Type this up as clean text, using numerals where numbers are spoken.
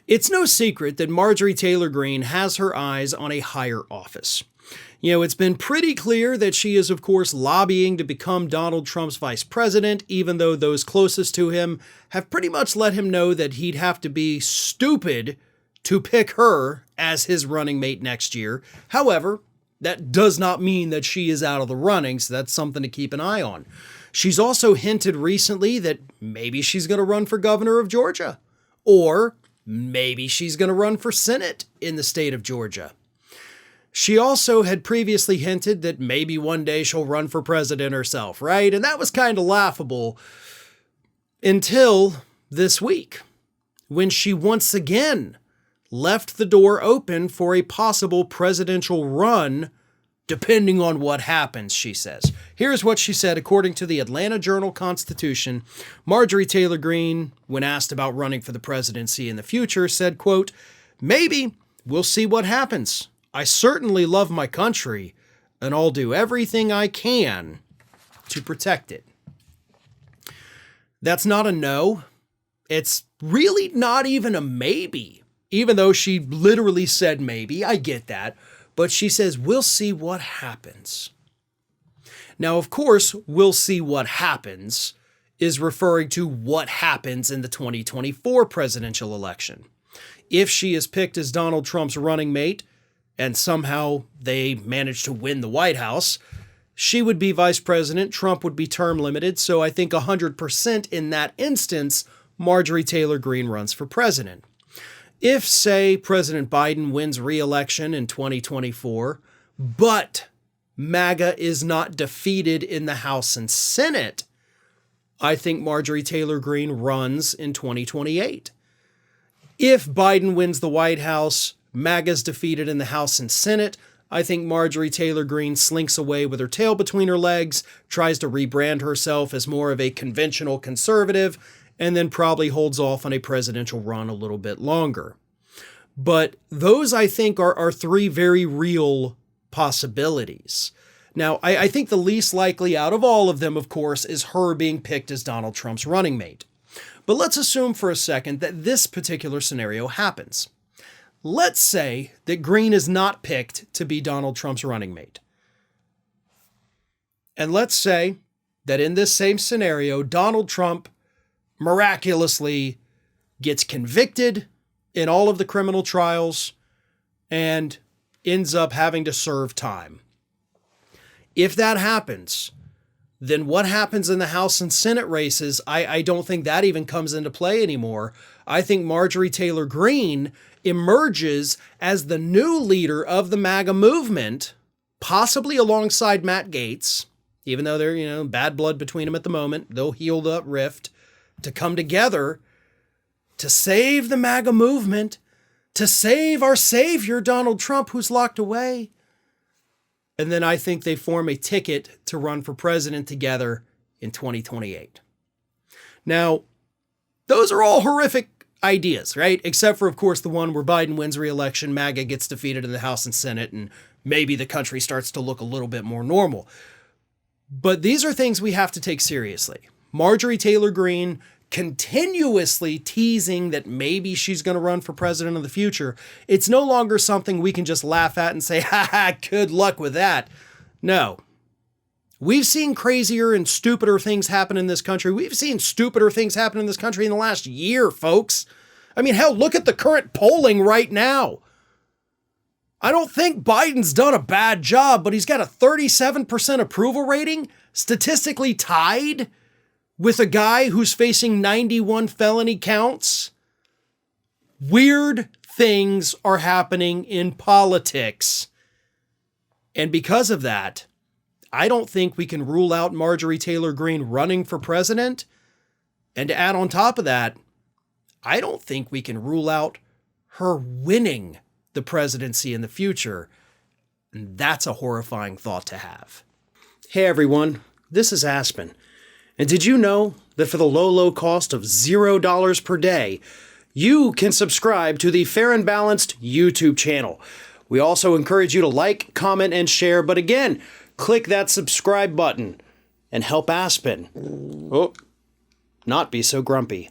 It's no secret that Marjorie Taylor Greene has her eyes on a higher office. It's been pretty clear that she is, of course, lobbying to become Donald Trump's vice president, even though those closest to him have pretty much let him know that he'd have to be stupid to pick her as his running mate next year. However, that does not mean that she is out of the running, so that's something to keep an eye on. She's also hinted recently that maybe she's going to run for governor of Georgia, or maybe she's going to run for Senate in the state of Georgia. She also had previously hinted that maybe one day she'll run for president herself, right? And that was kind of laughable until this week, when she once again left the door open for a possible presidential run, depending on what happens, she says. Here's what she said, according to the Atlanta Journal-Constitution. Marjorie Taylor Greene, when asked about running for the presidency in the future, said, quote, "Maybe we'll see what happens. I certainly love my country, and I'll do everything I can to protect it." That's not a no. It's really not even a maybe, even though she literally said maybe. I get that. But she says, we'll see what happens. Now, of course, we'll see what happens is referring to what happens in the 2024 presidential election. If she is picked as Donald Trump's running mate, and somehow they manage to win the White House, she would be vice president, Trump would be term limited, so I think 100% in that instance, Marjorie Taylor Greene runs for president. If, say, President Biden wins re-election in 2024, but MAGA is not defeated in the House and Senate, I think Marjorie Taylor Greene runs in 2028. If Biden wins the White House, MAGA's defeated in the House and Senate, I think Marjorie Taylor Greene slinks away with her tail between her legs, tries to rebrand herself as more of a conventional conservative, and then probably holds off on a presidential run a little bit longer. But those, I think, are three very real possibilities. Now, I think the least likely out of all of them, of course, is her being picked as Donald Trump's running mate. But let's assume for a second that this particular scenario happens. Let's say that Greene is not picked to be Donald Trump's running mate. And let's say that in this same scenario, Donald Trump miraculously gets convicted in all of the criminal trials and ends up having to serve time. If that happens, then what happens in the House and Senate races, I don't think that even comes into play anymore. I think Marjorie Taylor Greene emerges as the new leader of the MAGA movement, possibly alongside Matt Gaetz, even though they're, bad blood between them at the moment. They'll heal the rift to come together to save the MAGA movement, to save our savior, Donald Trump, who's locked away. And then I think they form a ticket to run for president together in 2028. Now, those are all horrific ideas, right? Except for, of course, the one where Biden wins re-election, MAGA gets defeated in the House and Senate, and maybe the country starts to look a little bit more normal. But these are things we have to take seriously. Marjorie Taylor Greene continuously teasing that maybe she's going to run for president of the future. It's no longer something we can just laugh at and say, good luck with that. No. We've seen crazier and stupider things happen in this country. We've seen stupider things happen in this country in the last year, folks. I mean, hell, look at the current polling right now. I don't think Biden's done a bad job, but he's got a 37% approval rating, statistically tied with a guy who's facing 91 felony counts. Weird things are happening in politics. And because of that, I don't think we can rule out Marjorie Taylor Greene running for president. And to add on top of that, I don't think we can rule out her winning the presidency in the future. And that's a horrifying thought to have. Hey everyone, this is Aspen. And did you know that for the low cost of $0 per day, you can subscribe to the Fair and Balanced YouTube channel? We also encourage you to like, comment, and share. But again, click that subscribe button and help Aspen not be so grumpy.